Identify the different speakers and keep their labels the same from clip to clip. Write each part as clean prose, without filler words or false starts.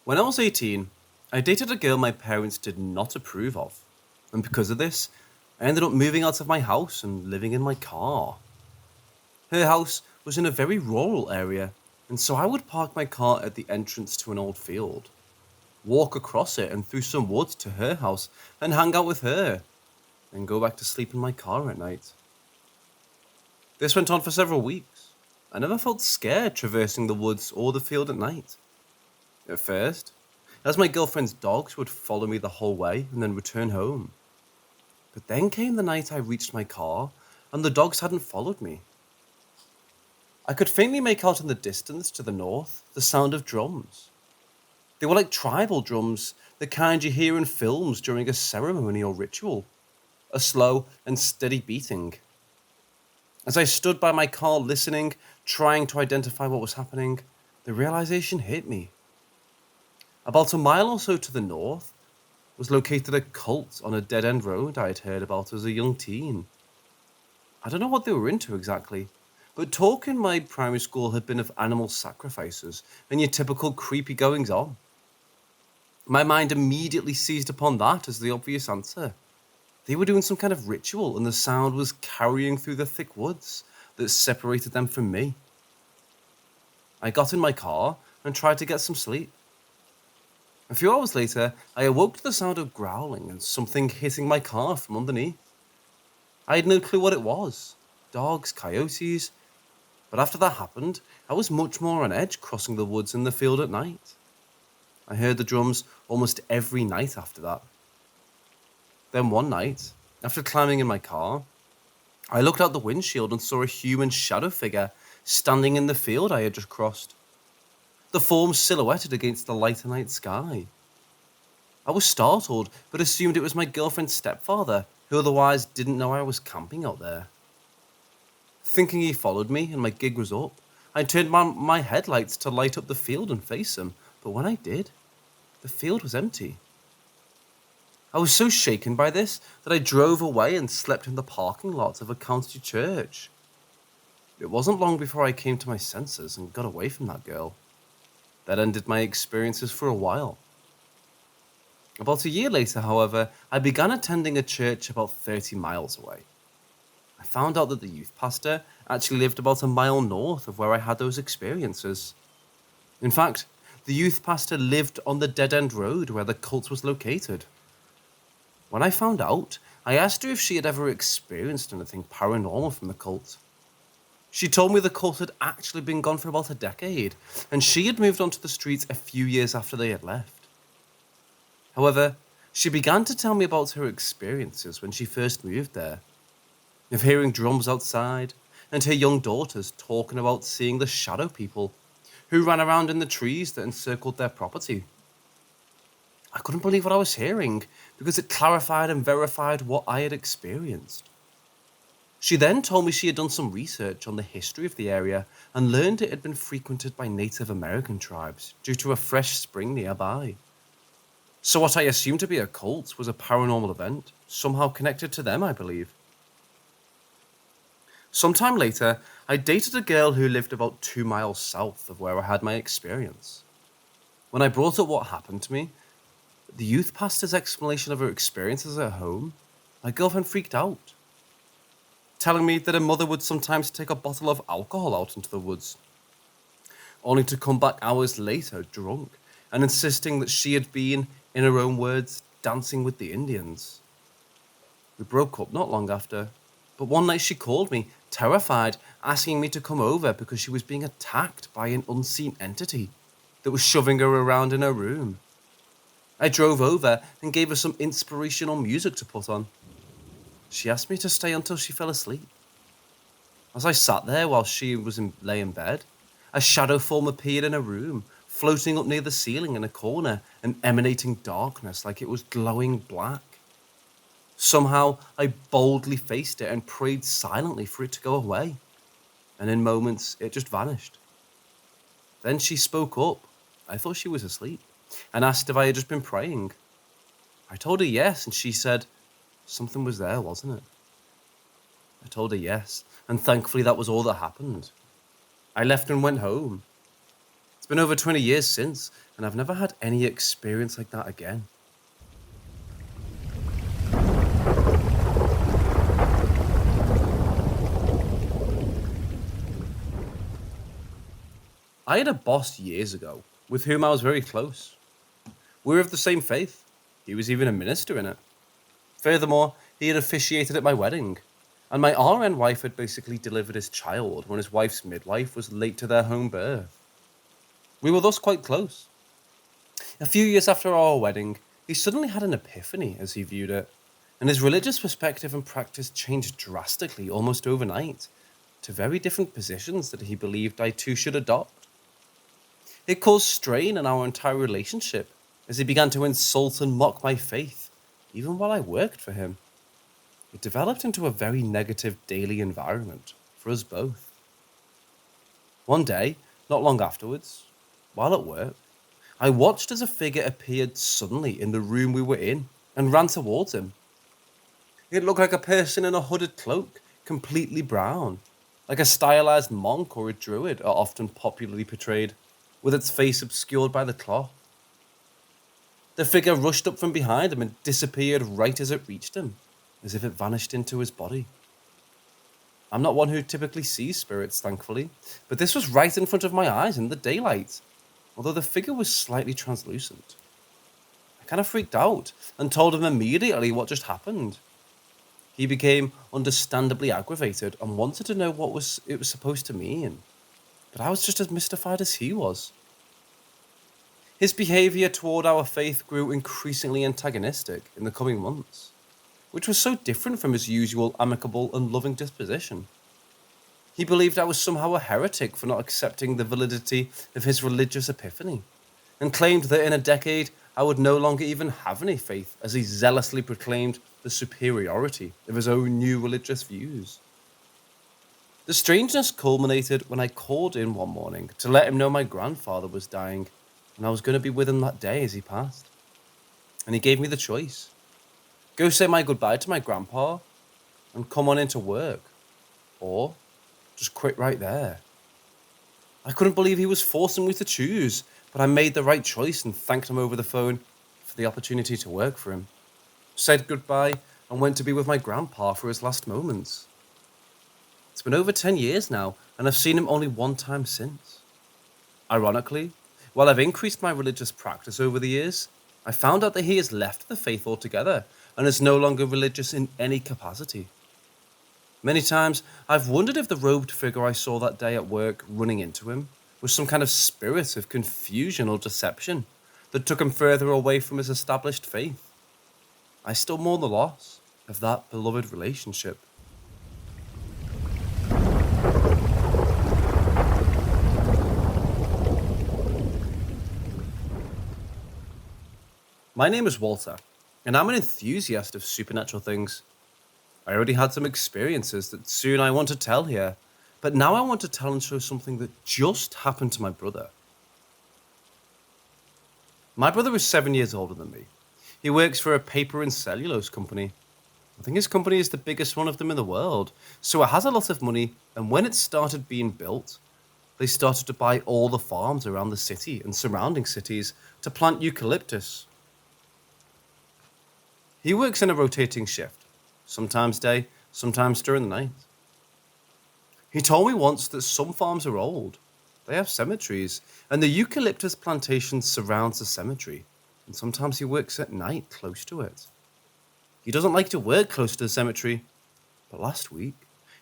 Speaker 1: When I was 18, I dated a girl my parents did not approve of. And because of this, I ended up moving out of my house and living in my car. Her house was in a very rural area, and so I would park my car at the entrance to an old field, walk across it and through some woods to her house and hang out with her, then go back to sleep in my car at night. This went on for several weeks. I never felt scared traversing the woods or the field at night. At first, as my girlfriend's dogs would follow me the whole way and then return home. But then came the night I reached my car, and the dogs hadn't followed me. I could faintly make out in the distance to the north the sound of drums. They were like tribal drums, the kind you hear in films during a ceremony or ritual, a slow and steady beating. As I stood by my car listening, trying to identify what was happening, the realization hit me. About a mile or so to the north was located a cult on a dead-end road I had heard about as a young teen. I don't know what they were into exactly, but talk in my primary school had been of animal sacrifices and your typical creepy goings-on. My mind immediately seized upon that as the obvious answer. They were doing some kind of ritual, and the sound was carrying through the thick woods that separated them from me. I got in my car and tried to get some sleep. A few hours later, I awoke to the sound of growling and something hitting my car from underneath. I had no clue what it was. Dogs, coyotes. But after that happened, I was much more on edge crossing the woods in the field at night. I heard the drums almost every night after that. Then one night, after climbing in my car, I looked out the windshield and saw a human shadow figure standing in the field I had just crossed. The form silhouetted against the lighter night sky. I was startled, but assumed it was my girlfriend's stepfather, who otherwise didn't know I was camping out there. Thinking he followed me and my gig was up, I turned on my headlights to light up the field and face him, but when I did, the field was empty. I was so shaken by this that I drove away and slept in the parking lot of a county church. It wasn't long before I came to my senses and got away from that girl. That ended my experiences for a while. About a year later, however, I began attending a church about 30 miles away. I found out that the youth pastor actually lived about a mile north of where I had those experiences. In fact, the youth pastor lived on the dead-end road where the cult was located. When I found out, I asked her if she had ever experienced anything paranormal from the cult. She told me the cult had actually been gone for about a decade, and she had moved onto the streets a few years after they had left. However, she began to tell me about her experiences when she first moved there, of hearing drums outside, and her young daughters talking about seeing the shadow people who ran around in the trees that encircled their property. I couldn't believe what I was hearing, because it clarified and verified what I had experienced. She then told me she had done some research on the history of the area and learned it had been frequented by Native American tribes due to a fresh spring nearby. So what I assumed to be a cult was a paranormal event, somehow connected to them, I believe. Sometime later, I dated a girl who lived about 2 miles south of where I had my experience. When I brought up what happened to me, the youth pastor's explanation of her experiences at home, my girlfriend freaked out, telling me that her mother would sometimes take a bottle of alcohol out into the woods, only to come back hours later drunk and insisting that she had been, in her own words, dancing with the Indians. We broke up not long after, but one night she called me, terrified, asking me to come over because she was being attacked by an unseen entity that was shoving her around in her room. I drove over and gave her some inspirational music to put on. She asked me to stay until she fell asleep. As I sat there while she lay in bed, a shadow form appeared in her room, floating up near the ceiling in a corner and emanating darkness like it was glowing black. Somehow, I boldly faced it and prayed silently for it to go away, and in moments, it just vanished. Then she spoke up. I thought she was asleep, and asked if I had just been praying. I told her yes, and she said, "Something was there, wasn't it?" I told her yes, and thankfully that was all that happened. I left and went home. It's been over 20 years since, and I've never had any experience like that again. I had a boss years ago with whom I was very close. We were of the same faith. He was even a minister in it. Furthermore, he had officiated at my wedding, and my RN wife had basically delivered his child when his wife's midwife was late to their home birth. We were thus quite close. A few years after our wedding, he suddenly had an epiphany as he viewed it, and his religious perspective and practice changed drastically almost overnight to very different positions that he believed I too should adopt. It caused strain in our entire relationship as he began to insult and mock my faith, even while I worked for him. It developed into a very negative daily environment for us both. One day, not long afterwards, while at work, I watched as a figure appeared suddenly in the room we were in and ran towards him. It looked like a person in a hooded cloak, completely brown, like a stylized monk or a druid are often popularly portrayed, with its face obscured by the cloth. The figure rushed up from behind him and disappeared right as it reached him, as if it vanished into his body. I'm not one who typically sees spirits, thankfully, but this was right in front of my eyes in the daylight, although the figure was slightly translucent. I kind of freaked out and told him immediately what just happened. He became understandably aggravated and wanted to know what it was supposed to mean, but I was just as mystified as he was. His behavior toward our faith grew increasingly antagonistic in the coming months, which was so different from his usual amicable and loving disposition. He believed I was somehow a heretic for not accepting the validity of his religious epiphany, and claimed that in a decade I would no longer even have any faith, as he zealously proclaimed the superiority of his own new religious views. The strangeness culminated when I called in one morning to let him know my grandfather was dying, and I was going to be with him that day as he passed. And he gave me the choice. Go say my goodbye to my grandpa and come on into work, or just quit right there. I couldn't believe he was forcing me to choose, but I made the right choice and thanked him over the phone for the opportunity to work for him. Said goodbye and went to be with my grandpa for his last moments. It's been over 10 years now, and I've seen him only one time since. Ironically, while I've increased my religious practice over the years, I found out that he has left the faith altogether and is no longer religious in any capacity. Many times, I've wondered if the robed figure I saw that day at work running into him was some kind of spirit of confusion or deception that took him further away from his established faith. I still mourn the loss of that beloved relationship. My name is Walter, and I'm an enthusiast of supernatural things. I already had some experiences that soon I want to tell here, but now I want to tell and show something that just happened to my brother. My brother is 7 years older than me. He works for a paper and cellulose company. I think his company is the biggest one of them in the world, so it has a lot of money, and when it started being built, they started to buy all the farms around the city and surrounding cities to plant eucalyptus. He works in a rotating shift, sometimes day, sometimes during the night. He told me once that some farms are old. They have cemeteries, and the eucalyptus plantation surrounds the cemetery, and sometimes he works at night close to it. He doesn't like to work close to the cemetery, but last week,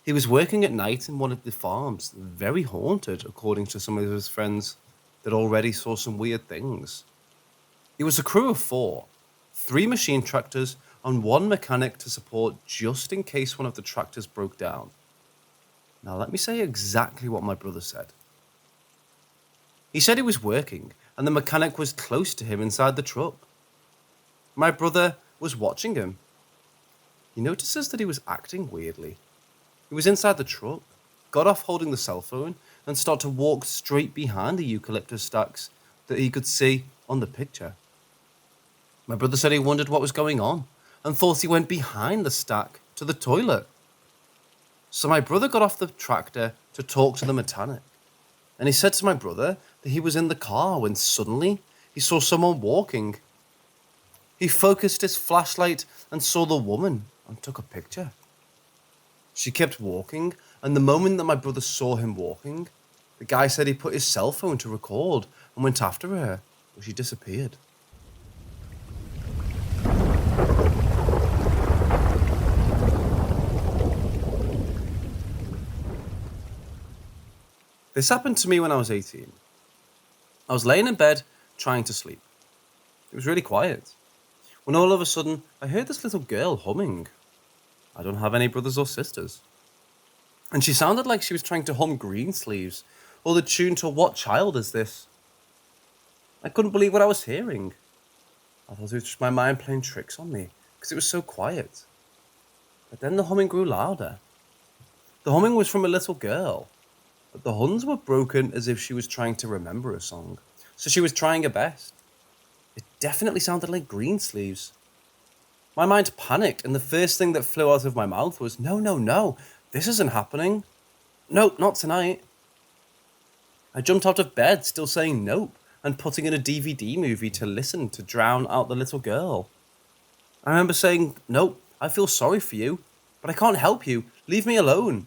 Speaker 1: he was working at night in one of the farms, very haunted, according to some of his friends that already saw some weird things. It was a crew of 4, 3 machine tractors, and 1 mechanic to support just in case one of the tractors broke down. Now let me say exactly what my brother said. He said he was working, and the mechanic was close to him inside the truck. My brother was watching him. He notices that he was acting weirdly. He was inside the truck, got off holding the cell phone, and started to walk straight behind the eucalyptus stacks that he could see on the picture. My brother said he wondered what was going on and thought he went behind the stack to the toilet. So my brother got off the tractor to talk to the mechanic, and he said to my brother that he was in the car when suddenly he saw someone walking. He focused his flashlight and saw the woman and took a picture. She kept walking, and the moment that my brother saw him walking, the guy said he put his cell phone to record and went after her, but she disappeared. This happened to me when I was 18. I was laying in bed trying to sleep. It was really quiet, when all of a sudden I heard this little girl humming. I don't have any brothers or sisters. And she sounded like she was trying to hum Greensleeves, or the tune to What Child Is This? I couldn't believe what I was hearing. I thought it was just my mind playing tricks on me, because it was so quiet. But then the humming grew louder. The humming was from a little girl, but the huns were broken as if she was trying to remember a song, so she was trying her best. It definitely sounded like Greensleeves. My mind panicked, and the first thing that flew out of my mouth was, no, this isn't happening. Nope, not tonight. I jumped out of bed, still saying nope, and putting in a DVD movie to listen to drown out the little girl. I remember saying, nope, I feel sorry for you, but I can't help you. Leave me alone.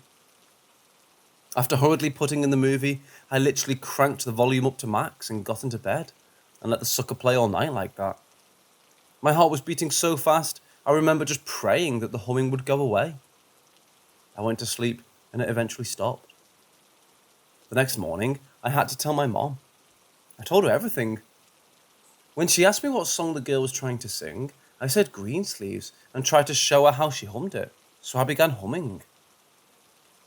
Speaker 1: After hurriedly putting in the movie, I literally cranked the volume up to max and got into bed, and let the sucker play all night like that. My heart was beating so fast, I remember just praying that the humming would go away. I went to sleep, and it eventually stopped. The next morning, I had to tell my mom. I told her everything. When she asked me what song the girl was trying to sing, I said Greensleeves and tried to show her how she hummed it, so I began humming.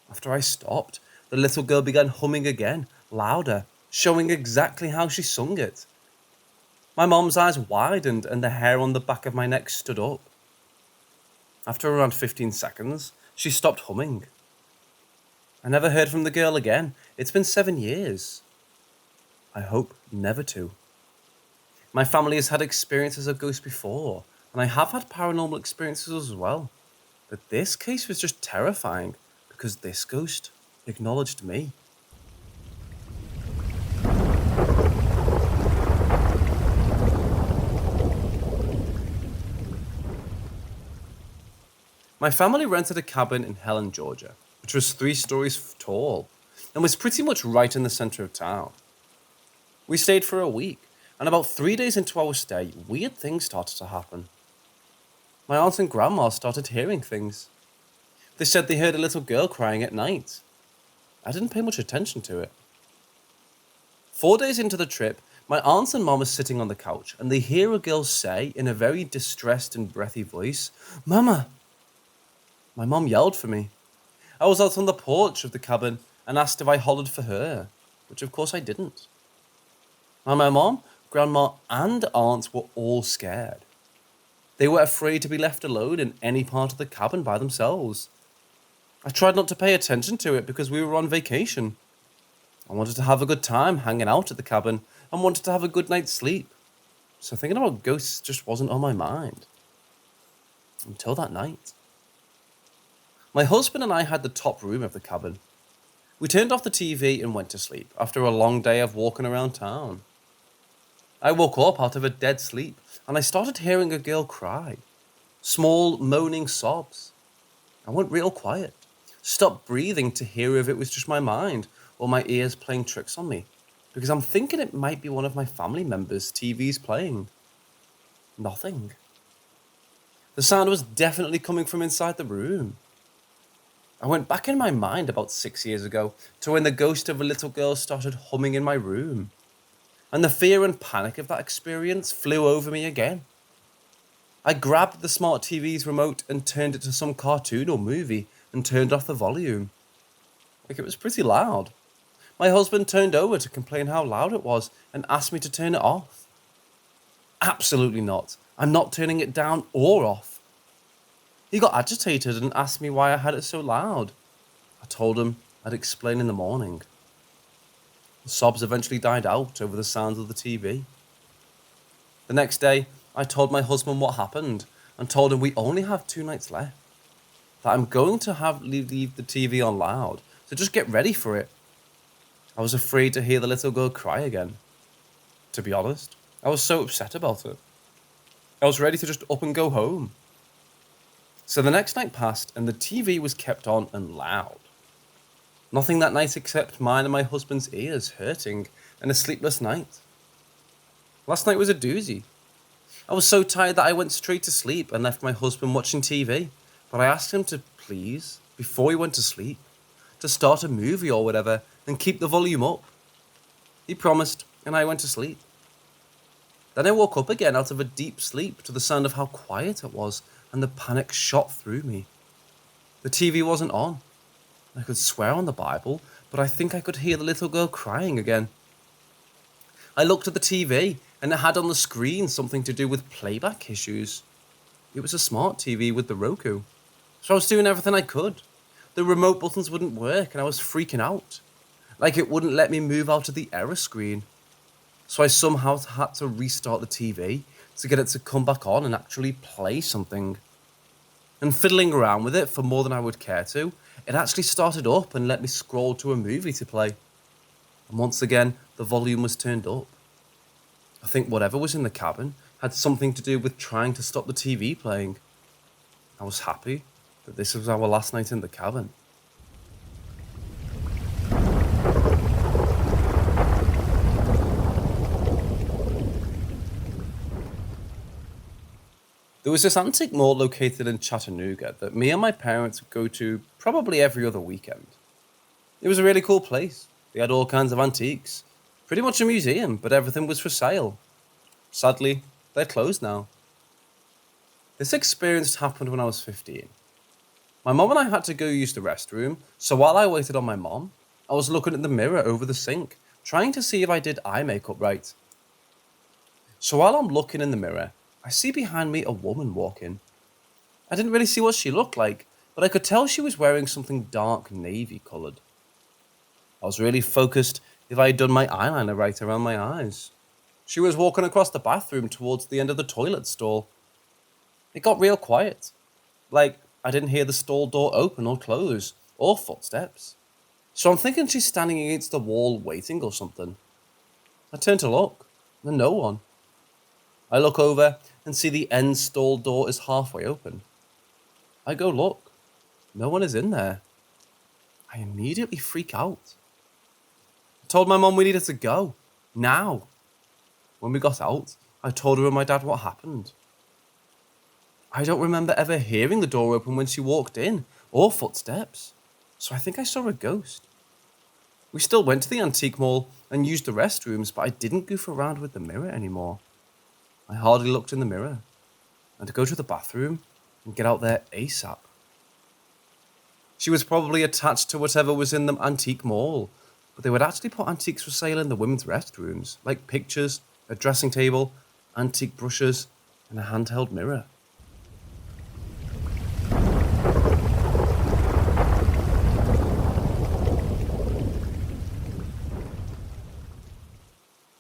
Speaker 1: After I stopped, the little girl began humming again, louder, showing exactly how she sung it. My mom's eyes widened and the hair on the back of my neck stood up. After around 15 seconds, she stopped humming. I never heard from the girl again. It's been 7 years. I hope never to. My family has had experiences of ghosts before, and I have had paranormal experiences as well. But this case was just terrifying because this ghost acknowledged me. My family rented a cabin in Helen, Georgia, which was 3 stories tall and was pretty much right in the center of town. We stayed for a week, and about 3 days into our stay, weird things started to happen. My aunt and grandma started hearing things. They said they heard a little girl crying at night. I didn't pay much attention to it. 4 days into the trip, my aunts and mom are sitting on the couch, and they hear a girl say in a very distressed and breathy voice, "Mama!" My mom yelled for me. I was out on the porch of the cabin and asked if I hollered for her, which of course I didn't. My mom, grandma, and aunt were all scared. They were afraid to be left alone in any part of the cabin by themselves. I tried not to pay attention to it because we were on vacation. I wanted to have a good time hanging out at the cabin and wanted to have a good night's sleep. So thinking about ghosts just wasn't on my mind. Until that night. My husband and I had the top room of the cabin. We turned off the TV and went to sleep after a long day of walking around town. I woke up out of a dead sleep and I started hearing a girl cry. Small, moaning sobs. I went real quiet. Stopped breathing to hear if it was just my mind or my ears playing tricks on me, because I'm thinking it might be one of my family members' TVs playing. Nothing. The sound was definitely coming from inside the room. I went back in my mind about 6 years ago to when the ghost of a little girl started humming in my room. And the fear and panic of that experience flew over me again. I grabbed the smart TV's remote and turned it to some cartoon or movie and turned off the volume. Like, it was pretty loud. My husband turned over to complain how loud it was and asked me to turn it off. Absolutely not. I'm not turning it down or off. He got agitated and asked me why I had it so loud. I told him I'd explain in the morning. The sobs eventually died out over the sounds of the TV. The next day, I told my husband what happened and told him we only have 2 nights left. That I'm going to leave the TV on loud, so just get ready for it. I was afraid to hear the little girl cry again. To be honest, I was so upset about it. I was ready to just up and go home. So the next night passed and the TV was kept on and loud. Nothing that night except mine and my husband's ears hurting and a sleepless night. Last night was a doozy. I was so tired that I went straight to sleep and left my husband watching TV, but I asked him to please, before he went to sleep, to start a movie or whatever and keep the volume up. He promised, and I went to sleep. Then I woke up again out of a deep sleep to the sound of how quiet it was, and the panic shot through me. The TV wasn't on. I could swear on the Bible, but I think I could hear the little girl crying again. I looked at the TV, and it had on the screen something to do with playback issues. It was a smart TV with the Roku, so I was doing everything I could. The remote buttons wouldn't work, and I was freaking out. Like it wouldn't let me move out of the error screen. So I somehow had to restart the TV to get it to come back on and actually play something. And fiddling around with it for more than I would care to, it actually started up and let me scroll to a movie to play. And once again, the volume was turned up. I think whatever was in the cabin had something to do with trying to stop the TV playing. I was happy that this was our last night in the cabin. There was this antique mall located in Chattanooga that me and my parents would go to probably every other weekend. It was a really cool place. They had all kinds of antiques. Pretty much a museum, but everything was for sale. Sadly, they're closed now. This experience happened when I was 15. My mom and I had to go use the restroom, so while I waited on my mom, I was looking at the mirror over the sink, trying to see if I did eye makeup right. So while I'm looking in the mirror, I see behind me a woman walking. I didn't really see what she looked like, but I could tell she was wearing something dark navy coloured. I was really focused if I had done my eyeliner right around my eyes. She was walking across the bathroom towards the end of the toilet stall. It got real quiet. Like, I didn't hear the stall door open or close, or footsteps. So I'm thinking she's standing against the wall waiting or something. I turn to look, and no one. I look over and see the end stall door is halfway open. I go look. No one is in there. I immediately freak out. I told my mom we needed to go. Now. When we got out, I told her and my dad what happened. I don't remember ever hearing the door open when she walked in, or footsteps, so I think I saw a ghost. We still went to the antique mall and used the restrooms, but I didn't goof around with the mirror anymore. I hardly looked in the mirror. I had to go to the bathroom and get out there ASAP. She was probably attached to whatever was in the antique mall, but they would actually put antiques for sale in the women's restrooms, like pictures, a dressing table, antique brushes, and a handheld mirror.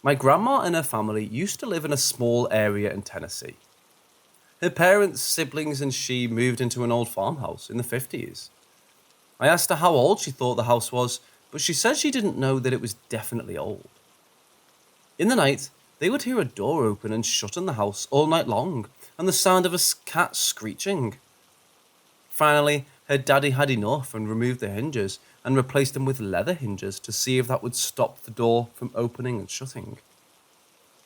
Speaker 1: My grandma and her family used to live in a small area in Tennessee. Her parents, siblings, and she moved into an old farmhouse in the 50s. I asked her how old she thought the house was, but she said she didn't know that it was definitely old. In the night, they would hear a door open and shut in the house all night long, and the sound of a cat screeching. Finally, her daddy had enough and removed the hinges and replaced them with leather hinges to see if that would stop the door from opening and shutting.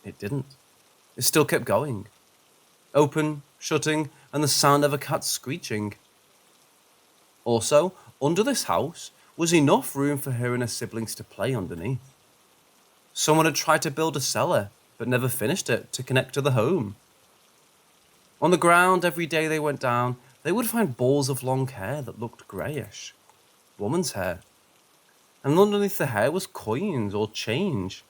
Speaker 1: It didn't. It still kept going. Open, shutting, and the sound of a cat screeching. Also, under this house was enough room for her and her siblings to play underneath. Someone had tried to build a cellar, but never finished it to connect to the home. On the ground, every day they went down, they would find balls of long hair that looked greyish. Woman's hair. And underneath the hair was coins or change.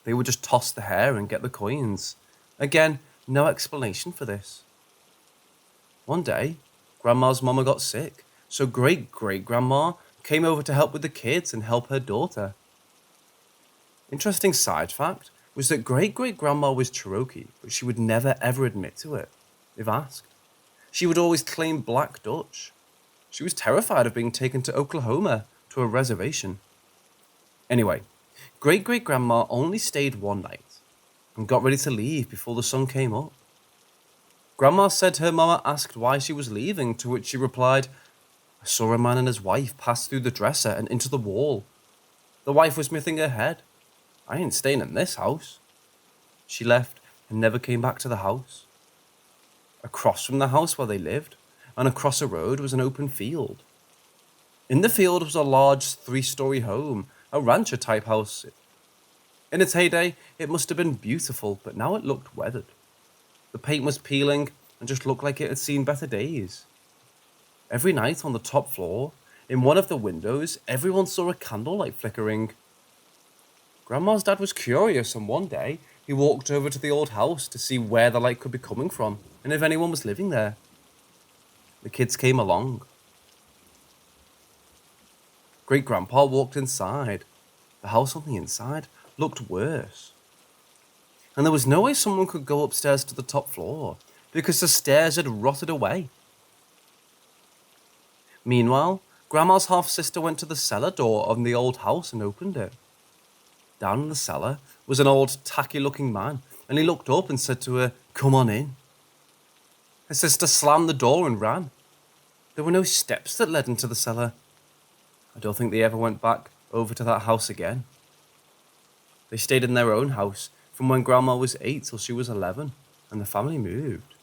Speaker 1: They would just toss the hair and get the coins. Again, no explanation for this. One day, Grandma's mama got sick, so great-great-grandma came over to help with the kids and help her daughter. Interesting side fact was that great-great-grandma was Cherokee, but she would never ever admit to it, if asked. She would always claim Black Dutch. She was terrified of being taken to Oklahoma to a reservation. Anyway, great great grandma only stayed one night and got ready to leave before the sun came up. Grandma said her mama asked why she was leaving, to which she replied, I saw a man and his wife pass through the dresser and into the wall. The wife was missing her head. I ain't staying in this house. She left and never came back to the house. Across from the house where they lived, and across a road, was an open field. In the field was a large 3-story home, a rancher-type house. In its heyday, it must have been beautiful, but now it looked weathered. The paint was peeling and just looked like it had seen better days. Every night on the top floor, in one of the windows, everyone saw a candlelight flickering. Grandma's dad was curious, and one day he walked over to the old house to see where the light could be coming from and if anyone was living there. The kids came along. Great Grandpa walked inside. The house on the inside looked worse. And there was no way someone could go upstairs to the top floor because the stairs had rotted away. Meanwhile, Grandma's half-sister went to the cellar door of the old house and opened it. Down in the cellar was an old, tacky-looking man, and he looked up and said to her, "Come on in." Her sister slammed the door and ran. There were no steps that led into the cellar. I don't think they ever went back over to that house again. They stayed in their own house from when Grandma was 8 till she was 11, and the family moved.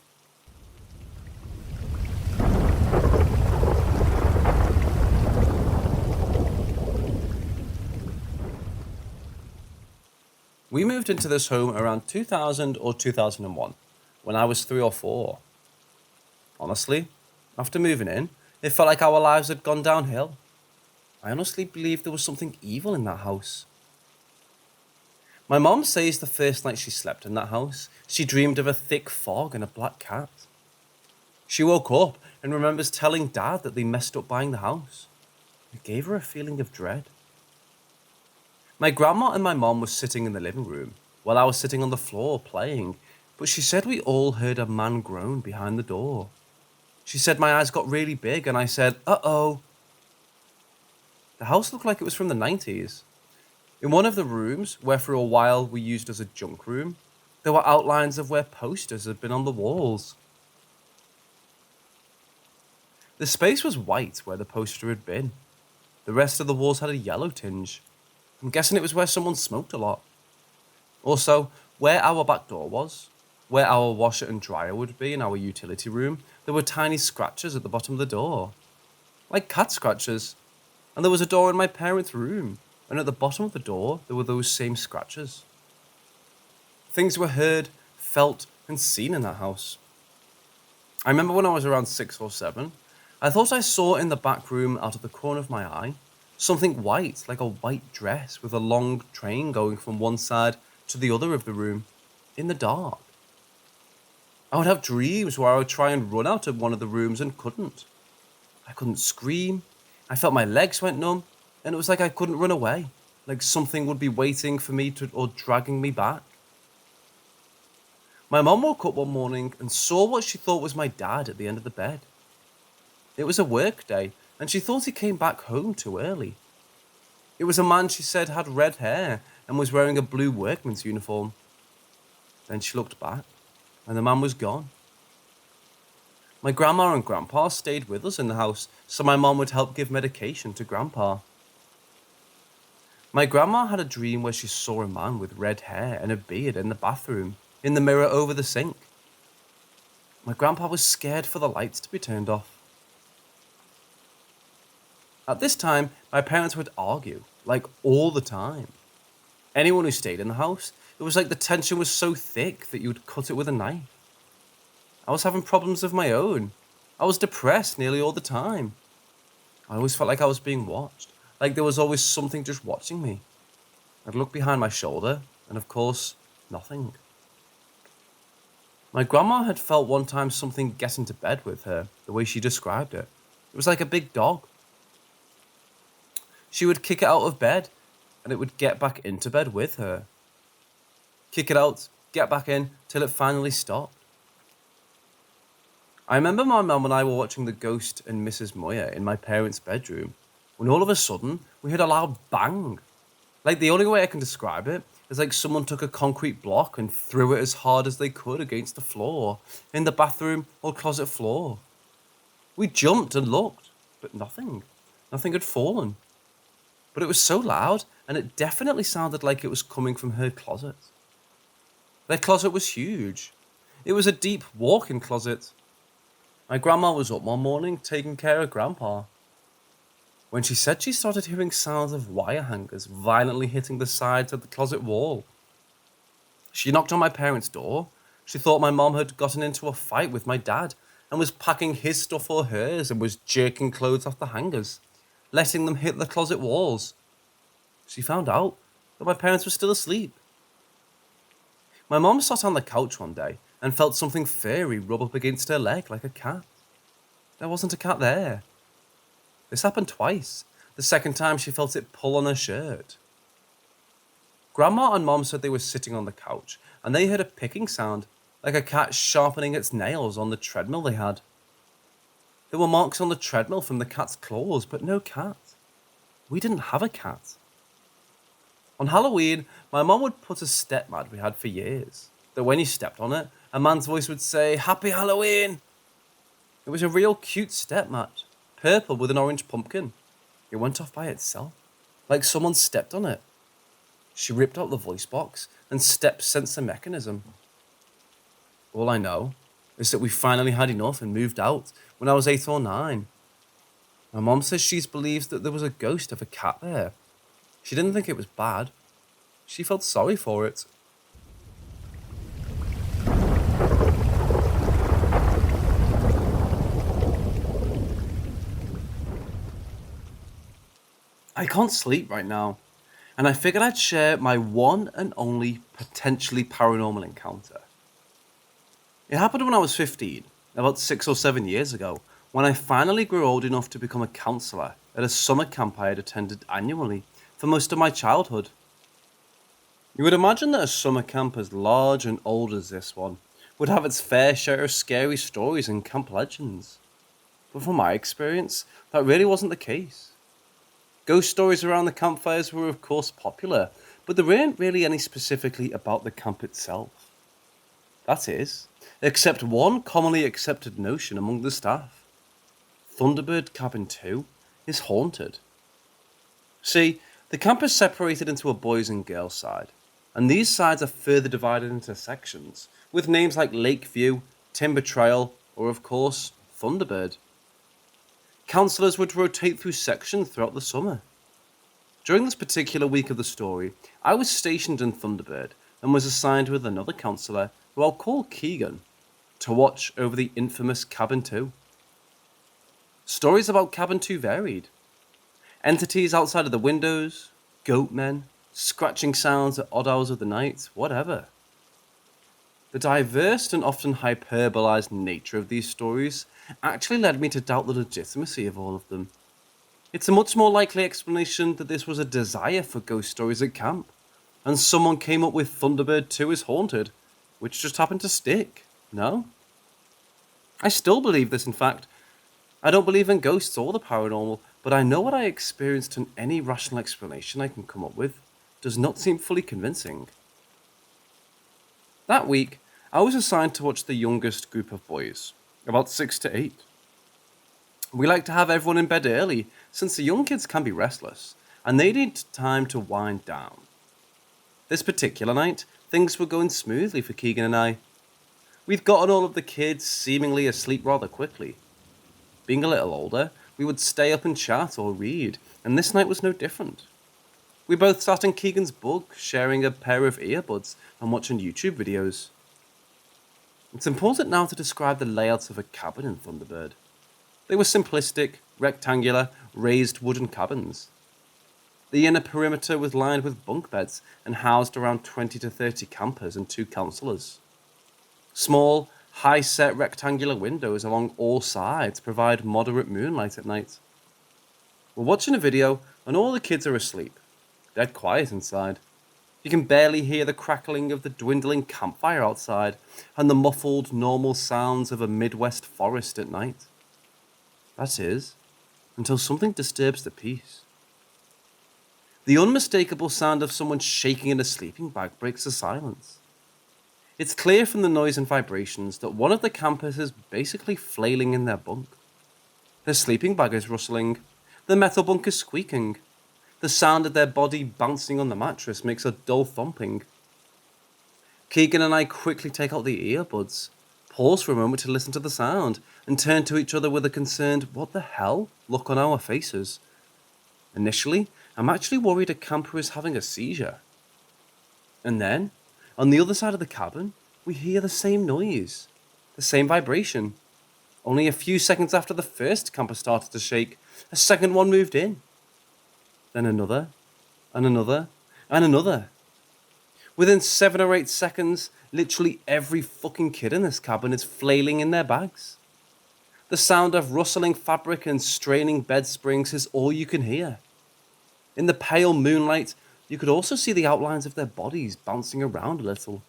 Speaker 1: We moved into this home around 2000 or 2001, when I was 3 or 4. Honestly, after moving in, it felt like our lives had gone downhill. I honestly believed there was something evil in that house. My mom says the first night she slept in that house, she dreamed of a thick fog and a black cat. She woke up and remembers telling Dad that they messed up buying the house. It gave her a feeling of dread. My grandma and my mom were sitting in the living room, while I was sitting on the floor playing, but she said we all heard a man groan behind the door. She said my eyes got really big, and I said, "Uh-oh." The house looked like it was from the 90s. In one of the rooms, where for a while we used as a junk room, there were outlines of where posters had been on the walls. The space was white where the poster had been. The rest of the walls had a yellow tinge. I'm guessing it was where someone smoked a lot. Also, where our back door was, where our washer and dryer would be in our utility room, there were tiny scratches at the bottom of the door. Like cat scratches. And there was a door in my parents' room, and at the bottom of the door, there were those same scratches. Things were heard, felt, and seen in that house. I remember when I was around 6 or 7, I thought I saw in the back room out of the corner of my eye something white, like a white dress with a long train going from one side to the other of the room, in the dark. I would have dreams where I would try and run out of one of the rooms and couldn't. I couldn't scream. I felt my legs went numb, and it was like I couldn't run away, like something would be waiting for me or dragging me back. My mom woke up one morning and saw what she thought was my dad at the end of the bed. It was a work day, and she thought he came back home too early. It was a man she said had red hair and was wearing a blue workman's uniform. Then she looked back, and the man was gone. My grandma and grandpa stayed with us in the house, so my mom would help give medication to grandpa. My grandma had a dream where she saw a man with red hair and a beard in the bathroom, in the mirror over the sink. My grandpa was scared for the lights to be turned off. At this time, my parents would argue, like all the time. Anyone who stayed in the house, it was like the tension was so thick that you would cut it with a knife. I was having problems of my own. I was depressed nearly all the time. I always felt like I was being watched, like there was always something just watching me. I'd look behind my shoulder, and of course, nothing. My grandma had felt one time something get into bed with her, the way she described it. It was like a big dog. She would kick it out of bed, and it would get back into bed with her. Kick it out, get back in, till it finally stopped. I remember my mum and I were watching The Ghost and Mrs. Moya in my parents' bedroom, when all of a sudden we heard a loud bang. Like, the only way I can describe it is like someone took a concrete block and threw it as hard as they could against the floor in the bathroom or closet floor. We jumped and looked, but nothing. Nothing had fallen. But it was so loud, and it definitely sounded like it was coming from her closet. Their closet was huge. It was a deep walk-in closet. My grandma was up one morning taking care of Grandpa when she said she started hearing sounds of wire hangers violently hitting the sides of the closet wall. She knocked on my parents' door. She thought my mom had gotten into a fight with my dad and was packing his stuff or hers and was jerking clothes off the hangers, letting them hit the closet walls. She found out that my parents were still asleep. My mom sat on the couch one day and felt something furry rub up against her leg like a cat. There wasn't a cat there. This happened twice. The second time she felt it pull on her shirt. Grandma and Mom said they were sitting on the couch and they heard a picking sound, like a cat sharpening its nails on the treadmill they had. There were marks on the treadmill from the cat's claws, but no cat. We didn't have a cat. On Halloween, my mom would put a step mat we had for years, that when you stepped on it, a man's voice would say, "Happy Halloween!" It was a real cute step mat, purple with an orange pumpkin. It went off by itself, like someone stepped on it. She ripped out the voice box and step sensor mechanism. All I know is that we finally had enough and moved out when I was 8 or 9. My mom says she believes that there was a ghost of a cat there. She didn't think it was bad. She felt sorry for it. I can't sleep right now, and I figured I'd share my one and only potentially paranormal encounter. It happened when I was 15, about 6 or 7 years ago, when I finally grew old enough to become a counsellor at a summer camp I had attended annually for most of my childhood. You would imagine that a summer camp as large and old as this one would have its fair share of scary stories and camp legends. But from my experience, that really wasn't the case. Ghost stories around the campfires were of course popular, but there weren't really any specifically about the camp itself. That is, except one commonly accepted notion among the staff. Thunderbird Cabin 2 is haunted. See, the camp is separated into a boys and girls side, and these sides are further divided into sections, with names like Lakeview, Timber Trail, or of course, Thunderbird. Counsellors would rotate through sections throughout the summer. During this particular week of the story, I was stationed in Thunderbird and was assigned with another counsellor, who I'll call Keegan, to watch over the infamous Cabin 2. Stories about Cabin 2 varied. Entities outside of the windows, goat men, scratching sounds at odd hours of the night, whatever. The diverse and often hyperbolized nature of these stories actually led me to doubt the legitimacy of all of them. It's a much more likely explanation that this was a desire for ghost stories at camp, and someone came up with Thunderbird 2 is haunted, which just happened to stick, no? I still believe this, in fact. I don't believe in ghosts or the paranormal, but I know what I experienced, and any rational explanation I can come up with does not seem fully convincing. That week, I was assigned to watch the youngest group of boys, about 6 to 8. We like to have everyone in bed early, since the young kids can be restless, and they need time to wind down. This particular night, things were going smoothly for Keegan and I. We'd gotten all of the kids seemingly asleep rather quickly. Being a little older, we would stay up and chat or read, and this night was no different. We both sat in Keegan's book, sharing a pair of earbuds and watching YouTube videos. It's important now to describe the layouts of a cabin in Thunderbird. They were simplistic, rectangular, raised wooden cabins. The inner perimeter was lined with bunk beds and housed around 20 to 30 campers and 2 counsellors. Small, high-set rectangular windows along all sides provide moderate moonlight at night. We're watching a video and all the kids are asleep. Dead quiet inside. You can barely hear the crackling of the dwindling campfire outside and the muffled, normal sounds of a Midwest forest at night. That is, until something disturbs the peace. The unmistakable sound of someone shaking in a sleeping bag breaks the silence. It's clear from the noise and vibrations that one of the campers is basically flailing in their bunk. Her sleeping bag is rustling. The metal bunk is squeaking. The sound of their body bouncing on the mattress makes a dull thumping. Keegan and I quickly take out the earbuds, pause for a moment to listen to the sound, and turn to each other with a concerned, "What the hell?" look on our faces. Initially, I'm actually worried a camper is having a seizure. And then, on the other side of the cabin, we hear the same noise, the same vibration. Only a few seconds after the first camper started to shake, a second one moved in. Then another, and another, and another. Within 7 or 8 seconds, literally every fucking kid in this cabin is flailing in their bags. The sound of rustling fabric and straining bed springs is all you can hear. In the pale moonlight, you could also see the outlines of their bodies bouncing around a little.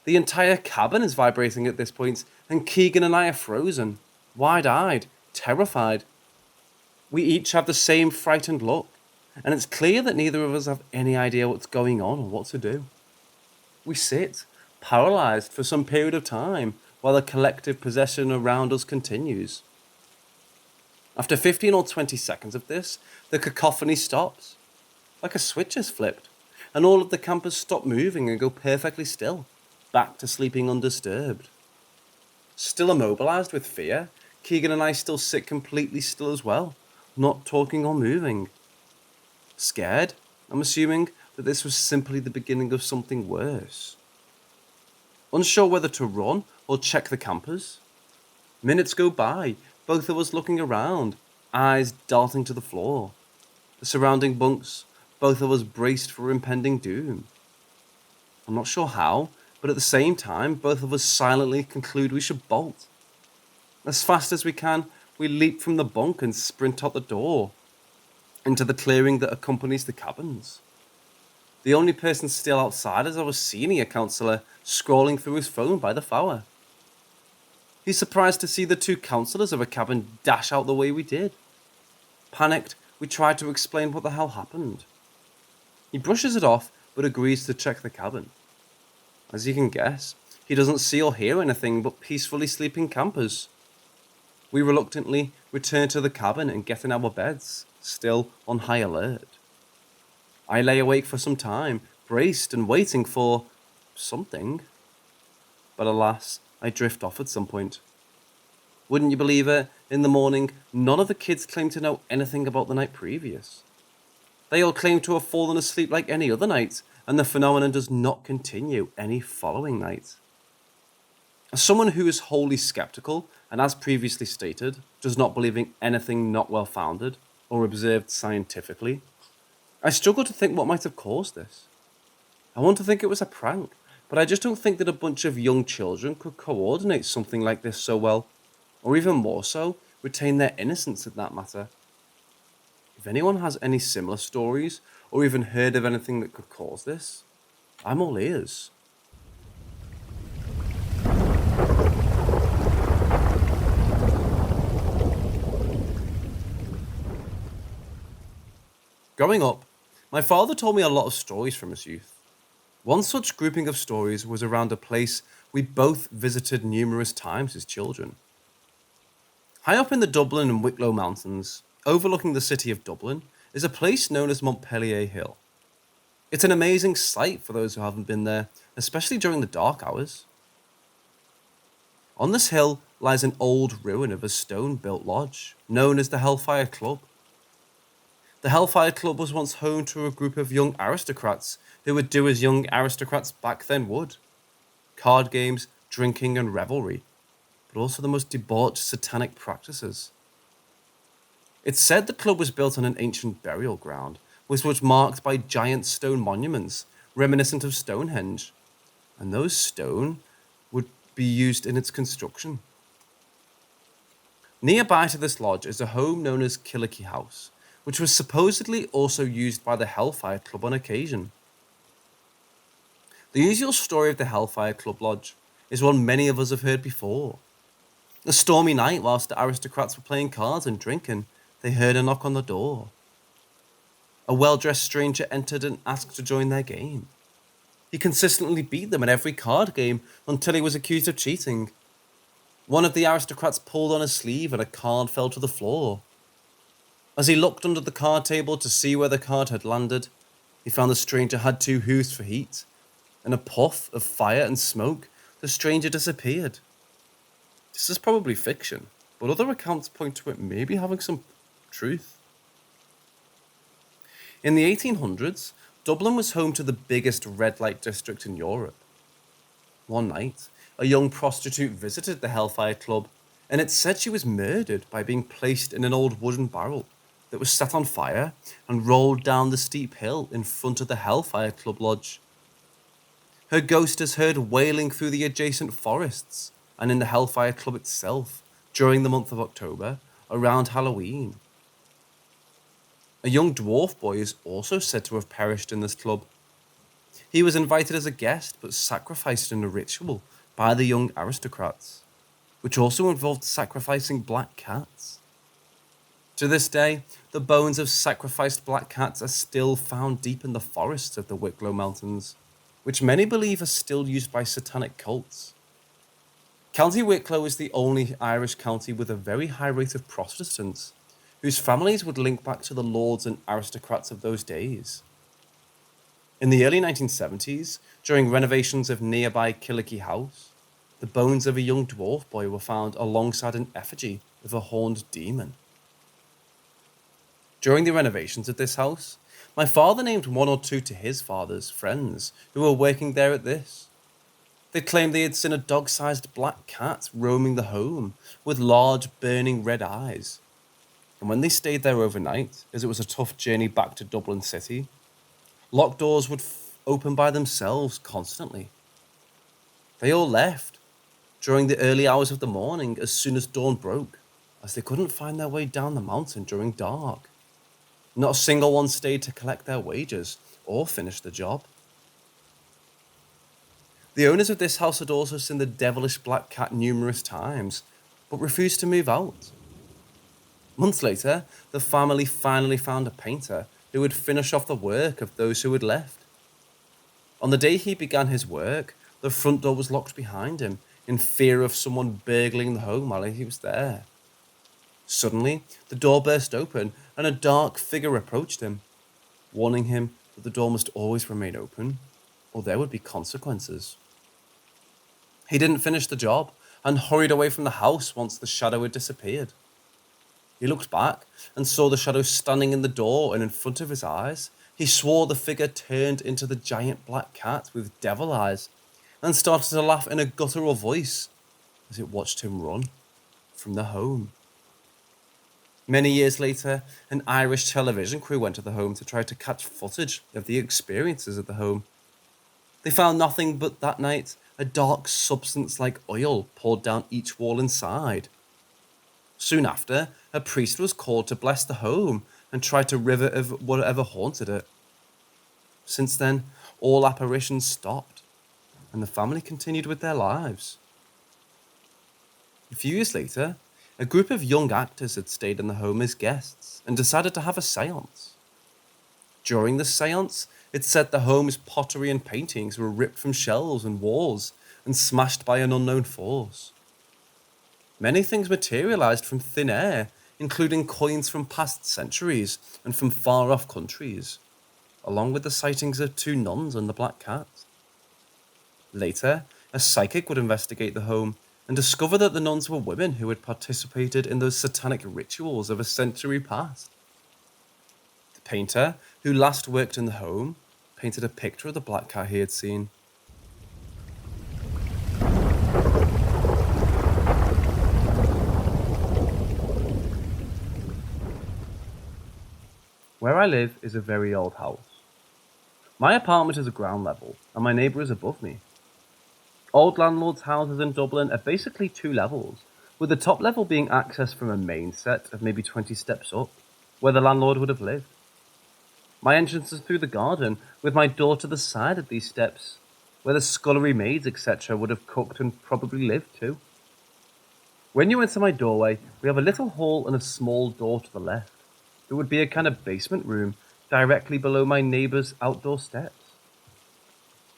Speaker 1: The entire cabin is vibrating at this point, and Keegan and I are frozen, wide-eyed, terrified. We each have the same frightened look, and it's clear that neither of us have any idea what's going on or what to do. We sit, paralyzed for some period of time, while the collective possession around us continues. After 15 or 20 seconds of this, the cacophony stops. Like a switch is flipped, and all of the campers stop moving and go perfectly still, back to sleeping undisturbed. Still immobilized with fear, Keegan and I still sit completely still as well, not talking or moving. Scared, I'm assuming that this was simply the beginning of something worse. Unsure whether to run or check the campers. Minutes go by, both of us looking around, eyes darting to the floor. The surrounding bunks, both of us braced for impending doom. I'm not sure how, but at the same time, both of us silently conclude we should bolt. As fast as we can, we leap from the bunk and sprint out the door, into the clearing that accompanies the cabins. The only person still outside is our senior counsellor scrolling through his phone by the fire. He's surprised to see the 2 counsellors of a cabin dash out the way we did. Panicked, we try to explain what the hell happened. He brushes it off, but agrees to check the cabin. As you can guess, he doesn't see or hear anything but peacefully sleeping campers. We reluctantly return to the cabin and get in our beds, still on high alert. I lay awake for some time, braced and waiting for something. But alas, I drift off at some point. Wouldn't you believe it? In the morning, none of the kids claimed to know anything about the night previous. They all claim to have fallen asleep like any other night, and the phenomenon does not continue any following night. As someone who is wholly skeptical, and as previously stated, does not believe in anything not well founded or observed scientifically, I struggle to think what might have caused this. I want to think it was a prank, but I just don't think that a bunch of young children could coordinate something like this so well, or even more so, retain their innocence in that matter. If anyone has any similar stories, or even heard of anything that could cause this, I'm all ears. Growing up, my father told me a lot of stories from his youth. One such grouping of stories was around a place we both visited numerous times as children. High up in the Dublin and Wicklow Mountains, overlooking the city of Dublin, is a place known as Montpellier Hill. It's an amazing sight for those who haven't been there, especially during the dark hours. On this hill lies an old ruin of a stone-built lodge, known as the Hellfire Club. The Hellfire Club was once home to a group of young aristocrats who would do as young aristocrats back then would. Card games, drinking and revelry, but also the most debauched satanic practices. It's said the club was built on an ancient burial ground, which was marked by giant stone monuments reminiscent of Stonehenge, and those stone would be used in its construction. Nearby to this lodge is a home known as Killicky House, which was supposedly also used by the Hellfire Club on occasion. The usual story of the Hellfire Club Lodge is one many of us have heard before. A stormy night whilst the aristocrats were playing cards and drinking, they heard a knock on the door. A well-dressed stranger entered and asked to join their game. He consistently beat them in every card game until he was accused of cheating. One of the aristocrats pulled on his sleeve and a card fell to the floor. As he looked under the card table to see where the card had landed, he found the stranger had 2 hooves for heat. In a puff of fire and smoke, the stranger disappeared. This is probably fiction, but other accounts point to it maybe having some truth. In the 1800s, Dublin was home to the biggest red light district in Europe. One night, a young prostitute visited the Hellfire Club, and it said she was murdered by being placed in an old wooden barrel that was set on fire and rolled down the steep hill in front of the Hellfire Club lodge. Her ghost is heard wailing through the adjacent forests and in the Hellfire Club itself during the month of October, around Halloween. A young dwarf boy is also said to have perished in this club. He was invited as a guest but sacrificed in a ritual by the young aristocrats, which also involved sacrificing black cats. To this day, the bones of sacrificed black cats are still found deep in the forests of the Wicklow Mountains, which many believe are still used by satanic cults. County Wicklow is the only Irish county with a very high rate of Protestants, whose families would link back to the lords and aristocrats of those days. In the early 1970s, during renovations of nearby Killicky House, the bones of a young dwarf boy were found alongside an effigy of a horned demon. During the renovations of this house, my father named 1 or 2 to his father's friends who were working there at this. They claimed they had seen a dog-sized black cat roaming the home with large burning red eyes. And when they stayed there overnight, as it was a tough journey back to Dublin City, locked doors would open by themselves constantly. They all left during the early hours of the morning as soon as dawn broke, as they couldn't find their way down the mountain during dark. Not a single one stayed to collect their wages or finish the job. The owners of this house had also seen the devilish black cat numerous times, but refused to move out. Months later, the family finally found a painter who would finish off the work of those who had left. On the day he began his work, the front door was locked behind him, in fear of someone burgling the home while he was there. Suddenly, the door burst open and a dark figure approached him, warning him that the door must always remain open, or there would be consequences. He didn't finish the job and hurried away from the house once the shadow had disappeared. He looked back and saw the shadow standing in the door, and in front of his eyes, he swore the figure turned into the giant black cat with devil eyes and started to laugh in a guttural voice as it watched him run from the home. Many years later, an Irish television crew went to the home to try to catch footage of the experiences at the home. They found nothing but that night a dark substance like oil poured down each wall inside. Soon after, a priest was called to bless the home and try to rid it of whatever haunted it. Since then, all apparitions stopped, and the family continued with their lives. A few years later, a group of young actors had stayed in the home as guests and decided to have a seance. During the seance, it said the home's pottery and paintings were ripped from shelves and walls and smashed by an unknown force. Many things materialized from thin air, including coins from past centuries and from far-off countries, along with the sightings of 2 nuns and the black cat. Later, a psychic would investigate the home and discover that the nuns were women who had participated in those satanic rituals of a century past. The painter, who last worked in the home, painted a picture of the black cat he had seen. Where I live is a very old house. My apartment is a ground level, and my neighbour is above me. Old landlords' houses in Dublin are basically 2 levels, with the top level being accessed from a main set of maybe 20 steps up, where the landlord would have lived. My entrance is through the garden, with my door to the side of these steps, where the scullery maids, etc. would have cooked and probably lived too. When you enter my doorway, we have a little hall and a small door to the left. There would be a kind of basement room directly below my neighbour's outdoor steps.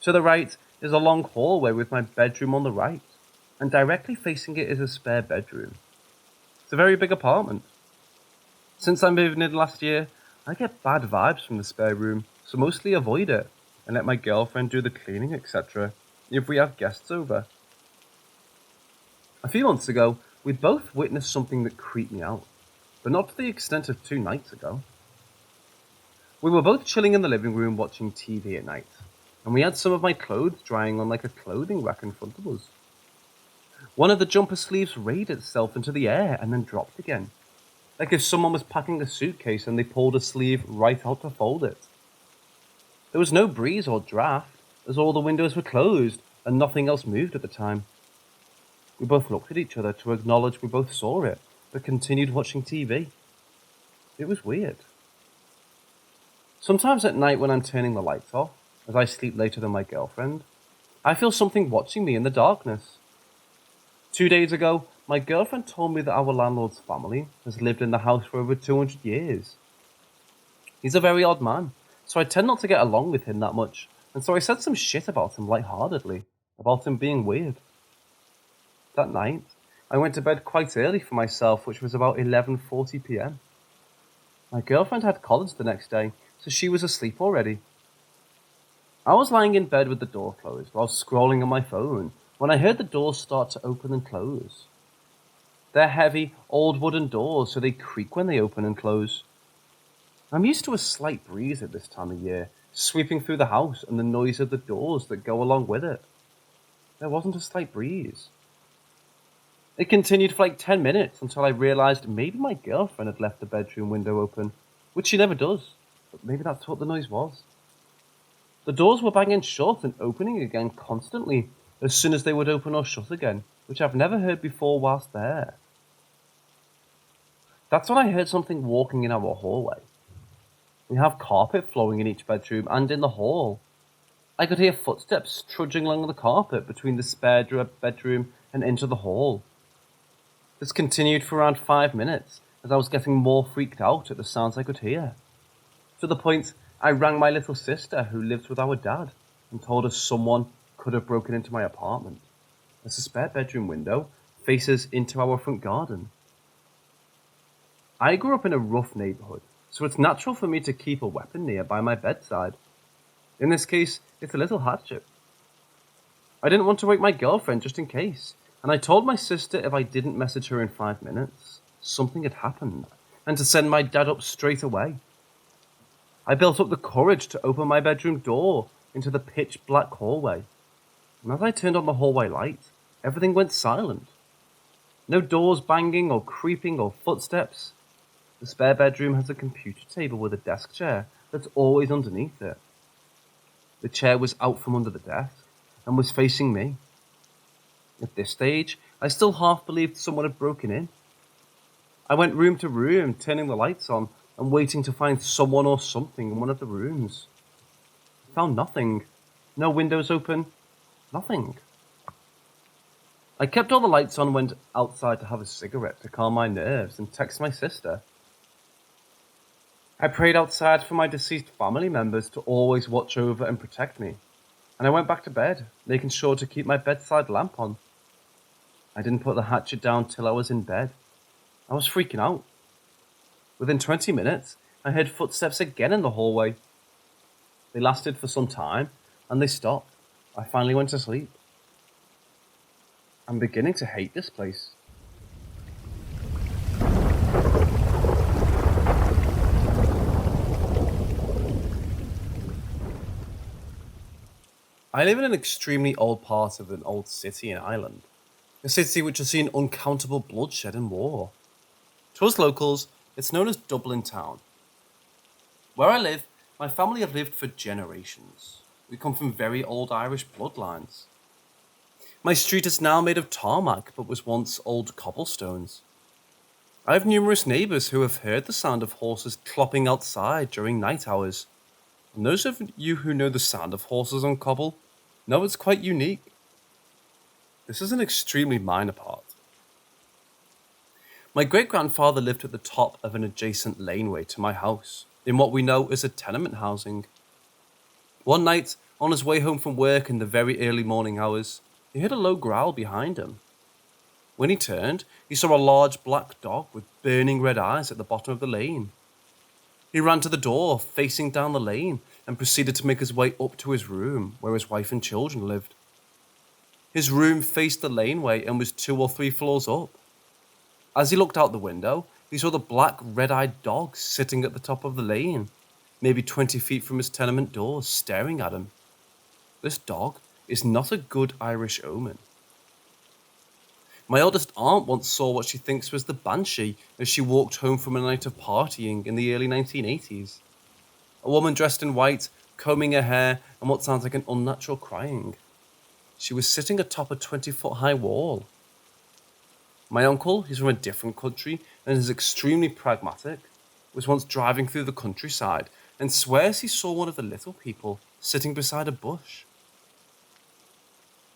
Speaker 1: To the right is a long hallway with my bedroom on the right, and directly facing it is a spare bedroom. It's a very big apartment. Since I moved in last year, I get bad vibes from the spare room, so mostly avoid it and let my girlfriend do the cleaning, etc. if we have guests over. A few months ago, we both witnessed something that creeped me out, but not to the extent of 2 nights ago. We were both chilling in the living room watching TV at night, and we had some of my clothes drying on like a clothing rack in front of us. One of the jumper sleeves raised itself into the air and then dropped again, like if someone was packing a suitcase and they pulled a sleeve right out to fold it. There was no breeze or draft, as all the windows were closed and nothing else moved at the time. We both looked at each other to acknowledge we both saw it, but continued watching TV. It was weird. Sometimes at night when I'm turning the lights off, as I sleep later than my girlfriend, I feel something watching me in the darkness. 2 days ago, my girlfriend told me that our landlord's family has lived in the house for over 200 years. He's a very odd man, so I tend not to get along with him that much, and so I said some shit about him lightheartedly, about him being weird. That night, I went to bed quite early for myself, which was about 11:40 p.m. My girlfriend had college the next day, so she was asleep already. I was lying in bed with the door closed while scrolling on my phone when I heard the doors start to open and close. They're heavy, old wooden doors, so they creak when they open and close. I'm used to a slight breeze at this time of year, sweeping through the house and the noise of the doors that go along with it. There wasn't a slight breeze. It continued for like 10 minutes until I realized maybe my girlfriend had left the bedroom window open, which she never does, but maybe that's what the noise was. The doors were banging shut and opening again constantly as soon as they would open or shut again, which I've never heard before whilst there. That's when I heard something walking in our hallway. We have carpet flowing in each bedroom and in the hall. I could hear footsteps trudging along the carpet between the spare bedroom and into the hall. This continued for around 5 minutes as I was getting more freaked out at the sounds I could hear. To the point, I rang my little sister who lives with our dad and told her someone could have broken into my apartment, as the spare bedroom window faces into our front garden. I grew up in a rough neighborhood, so it's natural for me to keep a weapon near by my bedside. In this case, it's a little hatchet. I didn't want to wake my girlfriend just in case, and I told my sister if I didn't message her in 5 minutes, something had happened, and to send my dad up straight away. I built up the courage to open my bedroom door into the pitch black hallway, and as I turned on the hallway light, everything went silent. No doors banging or creeping or footsteps. The spare bedroom has a computer table with a desk chair that's always underneath it. The chair was out from under the desk and was facing me. At this stage, I still half believed someone had broken in. I went room to room, turning the lights on and waiting to find someone or something in one of the rooms. I found nothing. No windows open. Nothing. I kept all the lights on, went outside to have a cigarette to calm my nerves and text my sister. I prayed outside for my deceased family members to always watch over and protect me, and I went back to bed, making sure to keep my bedside lamp on. I didn't put the hatchet down till I was in bed. I was freaking out. Within 20 minutes, I heard footsteps again in the hallway. They lasted for some time, and they stopped. I finally went to sleep. I'm beginning to hate this place. I live in an extremely old part of an old city in Ireland. A city which has seen uncountable bloodshed and war. To us locals, it's known as Dublin Town. Where I live, my family have lived for generations. We come from very old Irish bloodlines. My street is now made of tarmac, but was once old cobblestones. I have numerous neighbours who have heard the sound of horses clopping outside during night hours. And those of you who know the sound of horses on cobble know it's quite unique. This is an extremely minor part. My great-grandfather lived at the top of an adjacent laneway to my house, in what we know as a tenement housing. One night, on his way home from work in the very early morning hours, he heard a low growl behind him. When he turned, he saw a large black dog with burning red eyes at the bottom of the lane. He ran to the door, facing down the lane, and proceeded to make his way up to his room, where his wife and children lived. His room faced the laneway and was 2 or 3 floors up. As he looked out the window, he saw the black, red-eyed dog sitting at the top of the lane, maybe 20 feet from his tenement door, staring at him. This dog is not a good Irish omen. My eldest aunt once saw what she thinks was the banshee as she walked home from a night of partying in the early 1980s. A woman dressed in white, combing her hair, and what sounds like an unnatural crying. She was sitting atop a 20-foot-high wall. My uncle, he's from a different country and is extremely pragmatic, was once driving through the countryside and swears he saw one of the little people sitting beside a bush.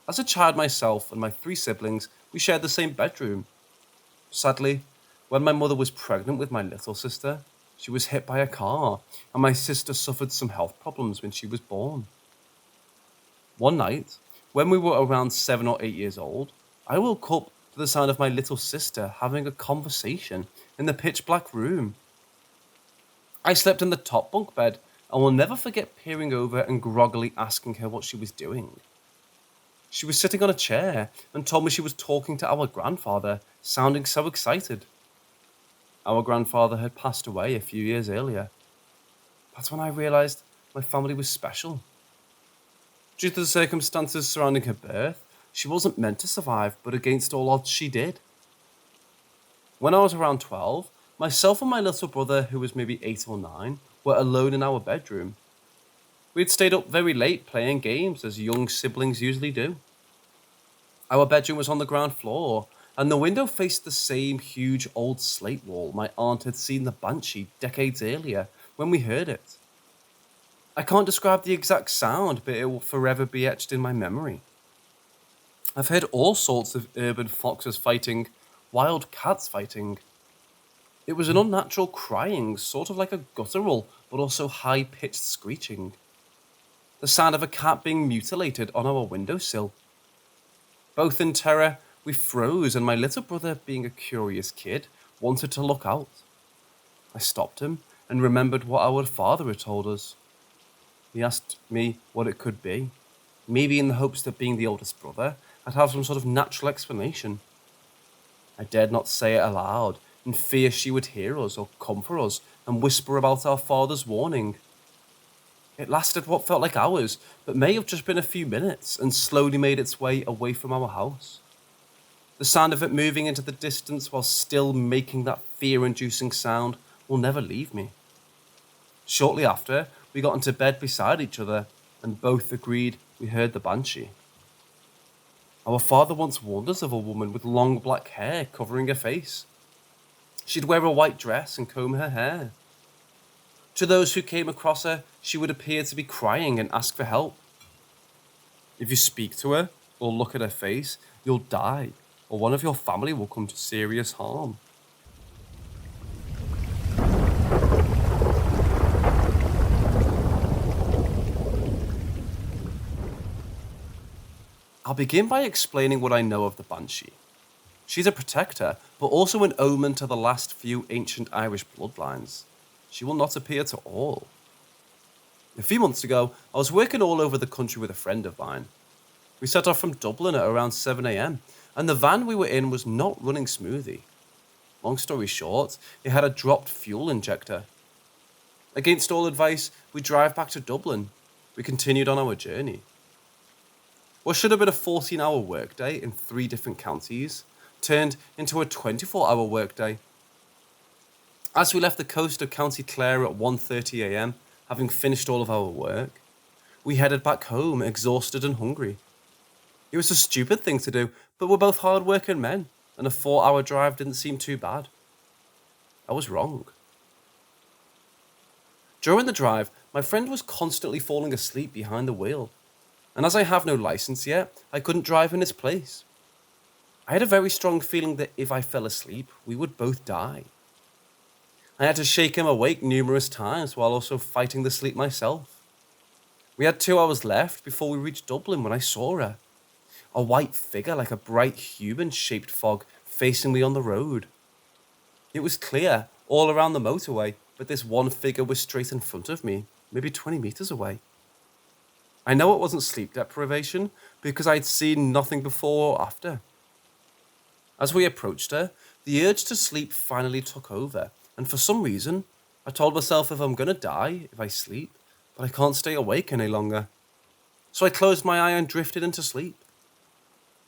Speaker 1: As a child myself and my 3 siblings, we shared the same bedroom. Sadly, when my mother was pregnant with my little sister, she was hit by a car, and my sister suffered some health problems when she was born. One night, when we were around 7 or 8 years old, I woke up to the sound of my little sister having a conversation in the pitch-black room. I slept in the top bunk bed and will never forget peering over and groggily asking her what she was doing. She was sitting on a chair and told me she was talking to our grandfather, sounding so excited. Our grandfather had passed away a few years earlier. That's when I realized my family was special. Due to the circumstances surrounding her birth, she wasn't meant to survive, but against all odds she did. When I was around 12, myself and my little brother, who was maybe 8 or 9, were alone in our bedroom. We had stayed up very late playing games, as young siblings usually do. Our bedroom was on the ground floor, and the window faced the same huge old slate wall my aunt had seen the banshee decades earlier when we heard it. I can't describe the exact sound, but it will forever be etched in my memory. I've heard all sorts of urban foxes fighting, wild cats fighting. It was an unnatural crying, sort of like a guttural, but also high-pitched screeching. The sound of a cat being mutilated on our windowsill. Both in terror, we froze, and my little brother, being a curious kid, wanted to look out. I stopped him and remembered what our father had told us. He asked me what it could be, maybe in the hopes that being the oldest brother, I'd have some sort of natural explanation. I dared not say it aloud, in fear she would hear us or come for us and whisper about our father's warning. It lasted what felt like hours, but may have just been a few minutes, and slowly made its way away from our house. The sound of it moving into the distance while still making that fear-inducing sound will never leave me. Shortly after, we got into bed beside each other, and both agreed we heard the banshee. Our father once warned us of a woman with long black hair covering her face. She'd wear a white dress and comb her hair. To those who came across her, she would appear to be crying and ask for help. If you speak to her or look at her face, you'll die, or one of your family will come to serious harm. I'll begin by explaining what I know of the banshee. She's a protector, but also an omen to the last few ancient Irish bloodlines. She will not appear to all. A few months ago, I was working all over the country with a friend of mine. We set off from Dublin at around 7 a.m, and the van we were in was not running smoothly. Long story short, it had a dropped fuel injector. Against all advice, we drive back to Dublin. We continued on our journey. What should have been a 14-hour workday in 3 different counties turned into a 24-hour workday. As we left the coast of County Clare at 1:30 a.m, having finished all of our work, we headed back home exhausted and hungry. It was a stupid thing to do, but we're both hard-working men, and a 4-hour drive didn't seem too bad. I was wrong. During the drive, my friend was constantly falling asleep behind the wheel, and as I have no license yet, I couldn't drive in his place. I had a very strong feeling that if I fell asleep, we would both die. I had to shake him awake numerous times while also fighting the sleep myself. We had 2 hours left before we reached Dublin when I saw her. A white figure like a bright human-shaped fog facing me on the road. It was clear all around the motorway, but this one figure was straight in front of me, maybe 20 meters away. I know it wasn't sleep deprivation because I'd seen nothing before or after. As we approached her, the urge to sleep finally took over, and for some reason, I told myself if I'm gonna die if I sleep, but I can't stay awake any longer. So I closed my eye and drifted into sleep.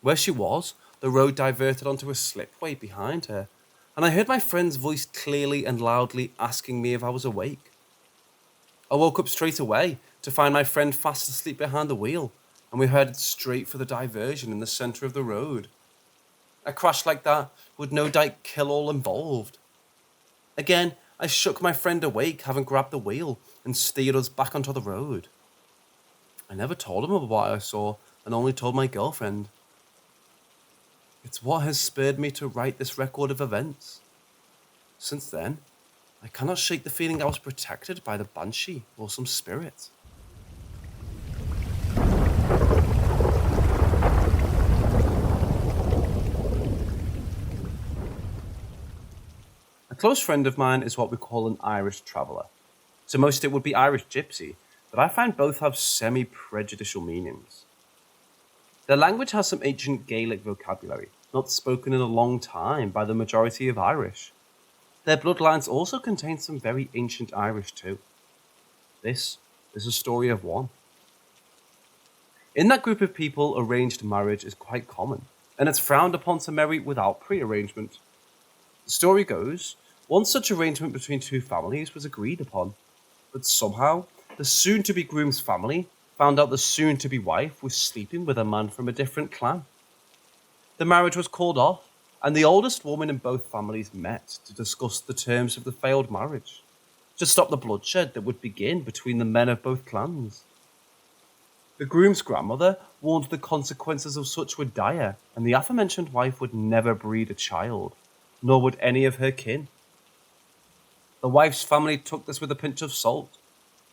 Speaker 1: Where she was, the road diverted onto a slipway behind her, and I heard my friend's voice clearly and loudly asking me if I was awake. I woke up straight away to find my friend fast asleep behind the wheel, and we headed straight for the diversion in the centre of the road. A crash like that would no doubt kill all involved. Again, I shook my friend awake, having grabbed the wheel, and steered us back onto the road. I never told him about what I saw, and only told my girlfriend. It's what has spurred me to write this record of events. Since then, I cannot shake the feeling I was protected by the banshee or some spirit. A close friend of mine is what we call an Irish traveller. To most it would be Irish gypsy, but I find both have semi-prejudicial meanings. Their language has some ancient Gaelic vocabulary, not spoken in a long time by the majority of Irish. Their bloodlines also contain some very ancient Irish too. This is a story of one. In that group of people, arranged marriage is quite common, and it's frowned upon to marry without pre-arrangement. The story goes, one such arrangement between two families was agreed upon, but somehow the soon-to-be groom's family found out the soon-to-be wife was sleeping with a man from a different clan. The marriage was called off, and the oldest woman in both families met to discuss the terms of the failed marriage, to stop the bloodshed that would begin between the men of both clans. The groom's grandmother warned the consequences of such were dire, and the aforementioned wife would never breed a child, nor would any of her kin. The wife's family took this with a pinch of salt.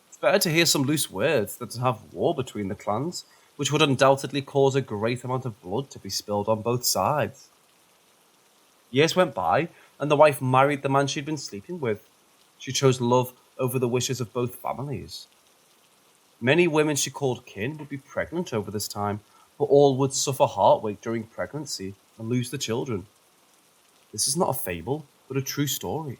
Speaker 1: It's better to hear some loose words than to have war between the clans, which would undoubtedly cause a great amount of blood to be spilled on both sides. Years went by, and the wife married the man she'd been sleeping with. She chose love over the wishes of both families. Many women she called kin would be pregnant over this time, but all would suffer heartache during pregnancy and lose the children. This is not a fable, but a true story.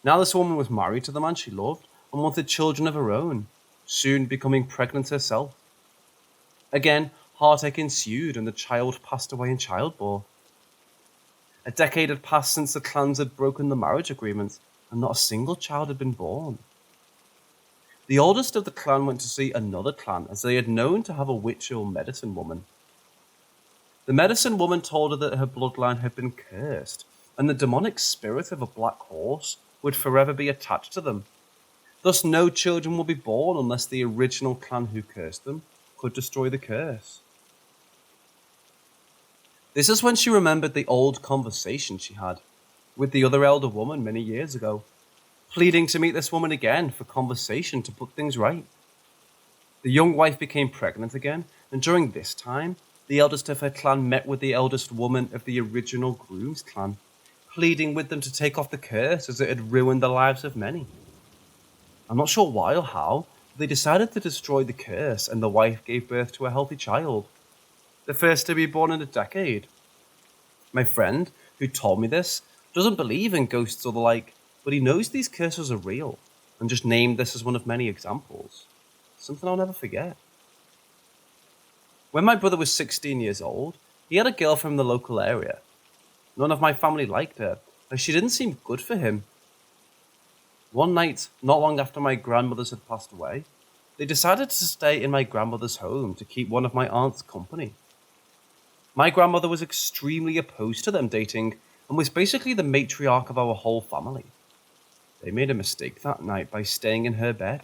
Speaker 1: Now this woman was married to the man she loved and wanted children of her own, soon becoming pregnant herself. Again, heartache ensued and the child passed away in childbirth. A decade had passed since the clans had broken the marriage agreement, and not a single child had been born. The oldest of the clan went to see another clan, as they had known to have a witch or medicine woman. The medicine woman told her that her bloodline had been cursed, and the demonic spirit of a black horse would forever be attached to them. Thus no children will be born unless the original clan who cursed them could destroy the curse. This is when she remembered the old conversation she had with the other elder woman many years ago, pleading to meet this woman again for conversation to put things right. The young wife became pregnant again, and during this time, the eldest of her clan met with the eldest woman of the original groom's clan, pleading with them to take off the curse as it had ruined the lives of many. I'm not sure why or how, but they decided to destroy the curse, and the wife gave birth to a healthy child, the first to be born in a decade. My friend, who told me this, doesn't believe in ghosts or the like, but he knows these curses are real, and just named this as one of many examples. Something I'll never forget. When my brother was 16 years old, he had a girl from the local area. None of my family liked her, as she didn't seem good for him. One night, not long after my grandmothers had passed away, they decided to stay in my grandmother's home to keep one of my aunts company. My grandmother was extremely opposed to them dating and was basically the matriarch of our whole family. They made a mistake that night by staying in her bed.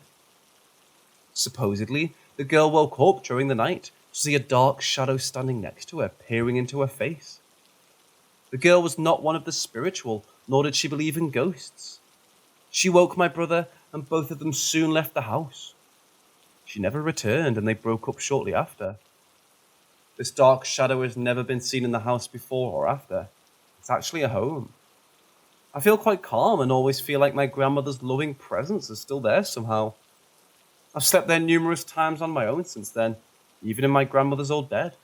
Speaker 1: Supposedly, the girl woke up during the night to see a dark shadow standing next to her, peering into her face. The girl was not one of the spiritual, nor did she believe in ghosts. She woke my brother, and both of them soon left the house. She never returned, and they broke up shortly after. This dark shadow has never been seen in the house before or after. It's actually a home. I feel quite calm and always feel like my grandmother's loving presence is still there somehow. I've slept there numerous times on my own since then, even in my grandmother's old bed.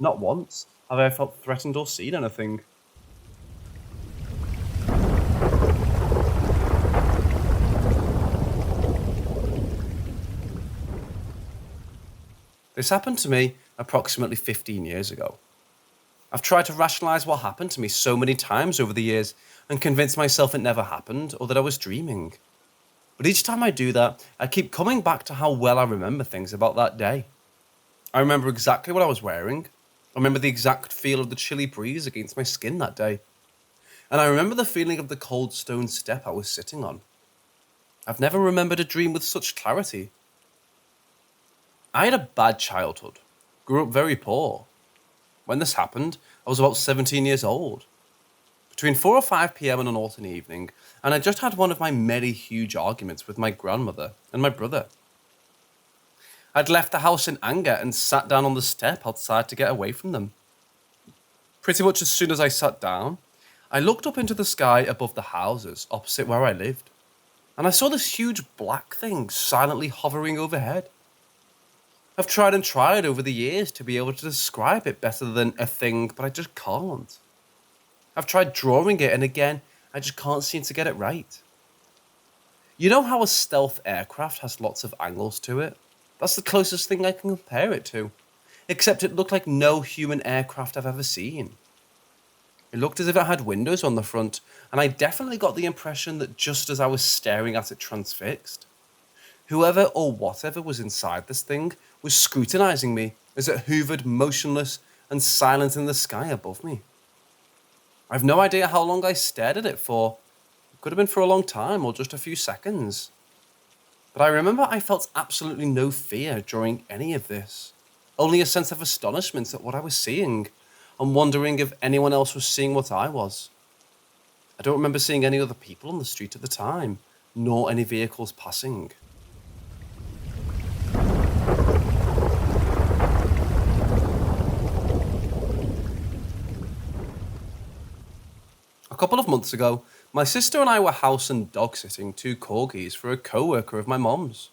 Speaker 1: Not once have I ever felt threatened or seen anything. This happened to me approximately 15 years ago. I've tried to rationalize what happened to me so many times over the years and convince myself it never happened or that I was dreaming. But each time I do that, I keep coming back to how well I remember things about that day. I remember exactly what I was wearing. I remember the exact feel of the chilly breeze against my skin that day. And I remember the feeling of the cold stone step I was sitting on. I've never remembered a dream with such clarity. I had a bad childhood. Grew up very poor. When this happened, I was about 17 years old. Between 4 or 5 p.m. on an autumn evening, and I just had one of my many huge arguments with my grandmother and my brother. I'd left the house in anger and sat down on the step outside to get away from them. Pretty much as soon as I sat down, I looked up into the sky above the houses opposite where I lived, and I saw this huge black thing silently hovering overhead. I've tried and tried over the years to be able to describe it better than a thing, but I just can't. I've tried drawing it, and again, I just can't seem to get it right. You know how a stealth aircraft has lots of angles to it? That's the closest thing I can compare it to. Except it looked like no human aircraft I've ever seen. It looked as if it had windows on the front, and I definitely got the impression that just as I was staring at it transfixed, whoever or whatever was inside this thing was scrutinizing me as it hovered motionless and silent in the sky above me. I've no idea how long I stared at it for. It could have been for a long time or just a few seconds. But I remember I felt absolutely no fear during any of this. Only a sense of astonishment at what I was seeing and wondering if anyone else was seeing what I was. I don't remember seeing any other people on the street at the time, nor any vehicles passing. A couple of months ago, my sister and I were house and dog sitting 2 corgis for a co-worker of my mom's.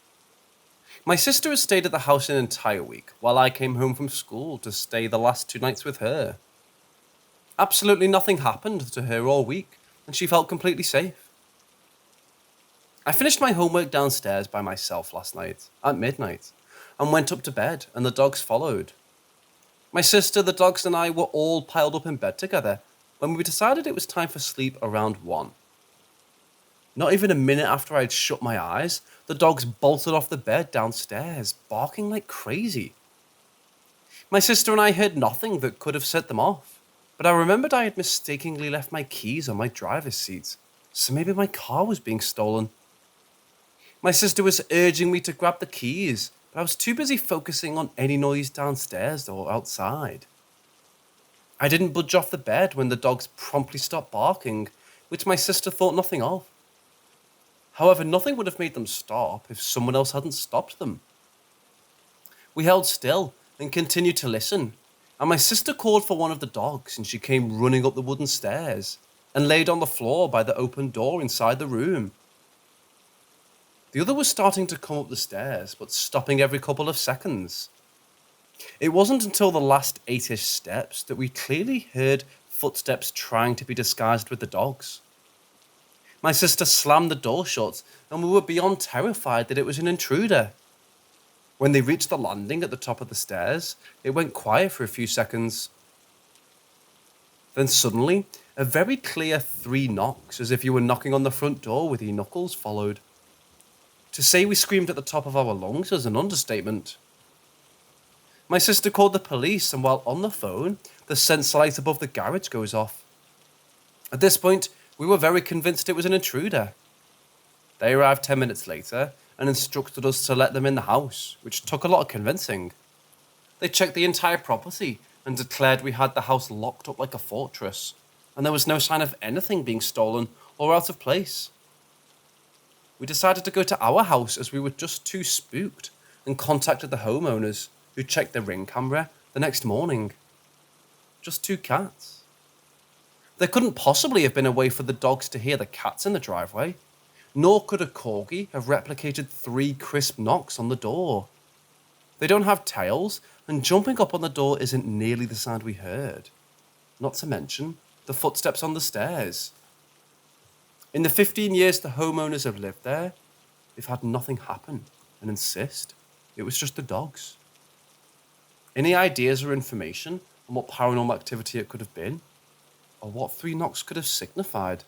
Speaker 1: My sister had stayed at the house an entire week while I came home from school to stay the last 2 nights with her. Absolutely nothing happened to her all week, and she felt completely safe. I finished my homework downstairs by myself last night, at midnight, and went up to bed, and the dogs followed. My sister, the dogs, and I were all piled up in bed together when we decided it was time for sleep around 1. Not even a minute after I'd shut my eyes, the dogs bolted off the bed downstairs, barking like crazy. My sister and I heard nothing that could have set them off, but I remembered I had mistakenly left my keys on my driver's seat, so maybe my car was being stolen. My sister was urging me to grab the keys, but I was too busy focusing on any noise downstairs or outside. I didn't budge off the bed when the dogs promptly stopped barking, which my sister thought nothing of. However, nothing would have made them stop if someone else hadn't stopped them. We held still and continued to listen, and my sister called for one of the dogs, and she came running up the wooden stairs and laid on the floor by the open door inside the room. The other was starting to come up the stairs, but stopping every couple of seconds. It wasn't until the last 8-ish steps that we clearly heard footsteps trying to be disguised with the dogs. My sister slammed the door shut, and we were beyond terrified that it was an intruder. When they reached the landing at the top of the stairs, it went quiet for a few seconds. Then suddenly, a very clear 3 knocks, as if you were knocking on the front door with your knuckles, followed. To say we screamed at the top of our lungs is an understatement. My sister called the police, and while on the phone, the sense light above the garage goes off. At this point, we were very convinced it was an intruder. They arrived 10 minutes later and instructed us to let them in the house, which took a lot of convincing. They checked the entire property and declared we had the house locked up like a fortress, and there was no sign of anything being stolen or out of place. we decided to go to our house as we were just too spooked and contacted the homeowners, who checked the Ring camera the next morning. Just 2 cats. There couldn't possibly have been a way for the dogs to hear the cats in the driveway, nor could a corgi have replicated 3 crisp knocks on the door. They don't have tails, and jumping up on the door isn't nearly the sound we heard. Not to mention the footsteps on the stairs. In the 15 years the homeowners have lived there, they've had nothing happen and insist it was just the dogs. Any ideas or information on what paranormal activity it could have been? Or what 3 knocks could have signified?